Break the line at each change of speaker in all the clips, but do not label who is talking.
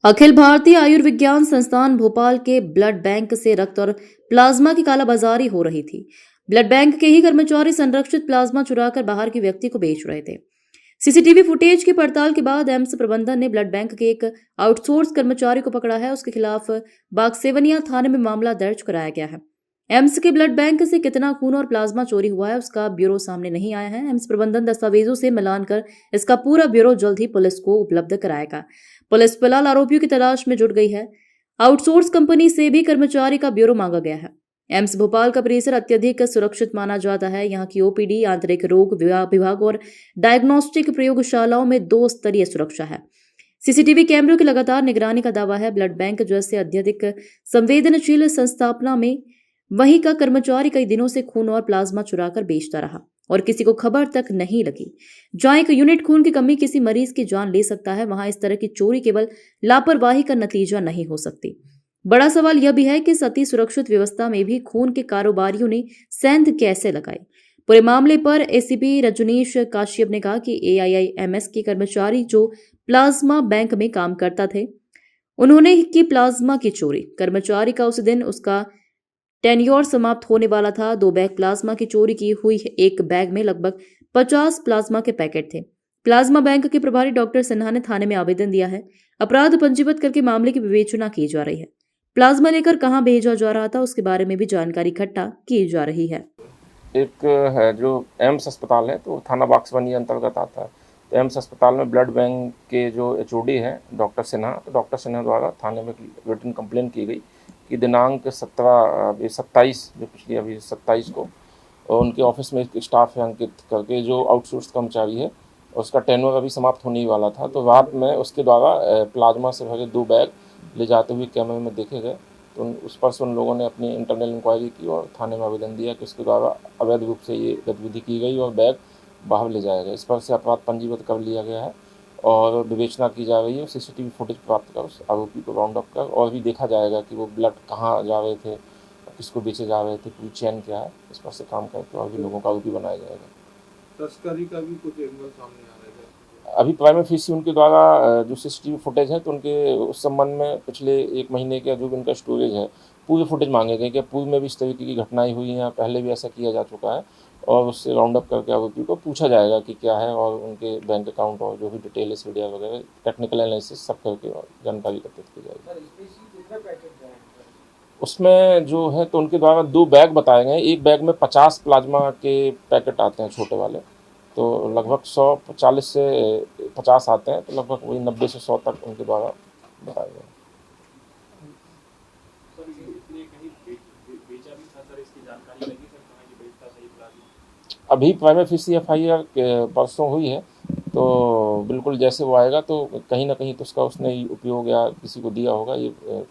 अखिल भारतीय आयुर्विज्ञान संस्थान भोपाल के blood bank से रक्त और प्लाज्मा की कालाबाजारी हो रही थी। ब्लड बैंक के ही कर्मचारी संरक्षित प्लाज्मा चुराकर बाहर के व्यक्ति को बेच रहे थे। सीसीटीवी फुटेज की पड़ताल के बाद एम्स प्रबंधन ने ब्लड बैंक के एक आउटसोर्स कर्मचारी को पकड़ा है। उसके खिलाफ बागसेवनिया थाने में मामला दर्ज कराया गया है। एम्स के ब्लड बैंक से कितना खून और प्लाज्मा चोरी हुआ है उसका ब्यूरो सामने नहीं आया है। एम्स प्रबंधन दस्तावेजों से मिलान कर इसका पूरा ब्यूरो जल्द ही पुलिस को उपलब्ध कराएगा। पुलिस फिलहाल आरोपियों की तलाश में जुट गई है। आउटसोर्स कंपनी से भी कर्मचारी का ब्यूरो मांगा गया है। एम्स भोपाल का परिसर अत्यधिक सुरक्षित माना जाता है। यहाँ की ओपीडी, आंतरिक रोग विभाग और डायग्नोस्टिक प्रयोगशालाओं में 2 स्तरीय सुरक्षा है। सीसीटीवी कैमरों की लगातार निगरानी का दावा है। ब्लड बैंक जैसे अत्यधिक संवेदनशील संस्थापना में वहीं का कर्मचारी कई दिनों से खून और प्लाज्मा चुराकर बेचता रहा और किसी को खबर तक नहीं लगी। जहां एक यूनिट खून की कमी किसी मरीज की जान ले सकता है, वहां इस तरह की चोरी केवल लापरवाही का नतीजा नहीं हो सकती। बड़ा सवाल यह भी है कि अति सुरक्षित व्यवस्था में भी खून के कारोबारियों ने सेंध कैसे लगाई। पूरे मामले पर एसीपी रजनीश काश्यप ने कहा कि एआईआईएमएस के कर्मचारी जो प्लाज्मा बैंक में काम करता थे, उन्होंने की प्लाज्मा की चोरी। कर्मचारी का उस दिन उसका टेन्योर समाप्त होने वाला था। 2 बैग प्लाज्मा की चोरी की हुई। एक बैग में लगभग 50 प्लाज्मा के पैकेट थे। प्लाज्मा बैंक के प्रभारी डॉक्टर सिन्हा ने थाने में आवेदन दिया है। अपराध पंजीबद्ध करके मामले की विवेचना की जा रही है। प्लाज्मा लेकर कहां भेजा जा रहा था उसके बारे में भी जानकारी इकट्ठा की जा रही है।
एक है जो एम्स अस्पताल है तो थाना बागसवनिया अंतर्गत आता है। तो एम्स अस्पताल में ब्लड बैंक के जो एचओडी हैं डॉक्टर सिन्हा, तो डॉक्टर सिन्हा द्वारा थाने में रिटन कंप्लेंट की गई कि दिनांक 27 जो पिछली अभी 27 को उनके ऑफिस में एक स्टाफ है अंकित करके जो आउटसोर्स कर्मचारी है, उसका टेन्योर अभी समाप्त होने ही वाला था। तो रात में उसके द्वारा प्लाज्मा से भरे 2 बैग ले जाते हुए कैमरे में देखे गए। तो उस पर से उन लोगों ने अपनी इंटरनल इंक्वायरी की और थाने में आवेदन दिया कि उसके द्वारा अवैध रूप से ये गतिविधि की गई और बैग बाहर ले जाया गया। इस पर से अपराध पंजीबद्ध कर लिया गया है और विवेचना की जा रही है। सीसीटीवी फुटेज प्राप्त कर उस आरोपी को राउंड अप कर और भी देखा जाएगा कि वो ब्लड कहाँ जा रहे थे, किसको बेचे जा रहे थे, पूरी चैन क्या है। इस पर से काम करके और भी लोगों का आरोपी बनाया जाएगा।
तस्करी का भी कुछ एंगल सामने आ रहा है।
अभी प्राइमरी फेसी उनके द्वारा जो सीसीटीवी फुटेज है तो उनके उस संबंध में पिछले 1 महीने का जो भी उनका स्टोरेज है पूरे फुटेज मांगे गए कि पूर्व में भी इस तरीके की घटनाएं हुई हैं, पहले भी ऐसा किया जा चुका है और उससे राउंड अप करके आरोपी को पूछा जाएगा कि क्या है और उनके बैंक अकाउंट और जो भी डिटेल है मीडिया वगैरह टेक्निकल एनालिसिस सब करके और जानकारी एकत्रित की जाएगी। उसमें जो है तो उनके द्वारा 2 बैग बताए गए। एक बैग में 50 प्लाज्मा के पैकेट आते हैं छोटे वाले, तो लगभग 140 से 50 आते हैं, तो लगभग वही 90 से 100 तक उनके द्वारा बताए गए। अभी प्राइमरी फेसी एफआईआर परसों हुई है, तो बिल्कुल जैसे वो आएगा तो कहीं ना कहीं तो उसका उसने उपयोग या किसी को दिया होगा, ये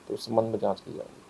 तो संबंध में जांच की जाएगी।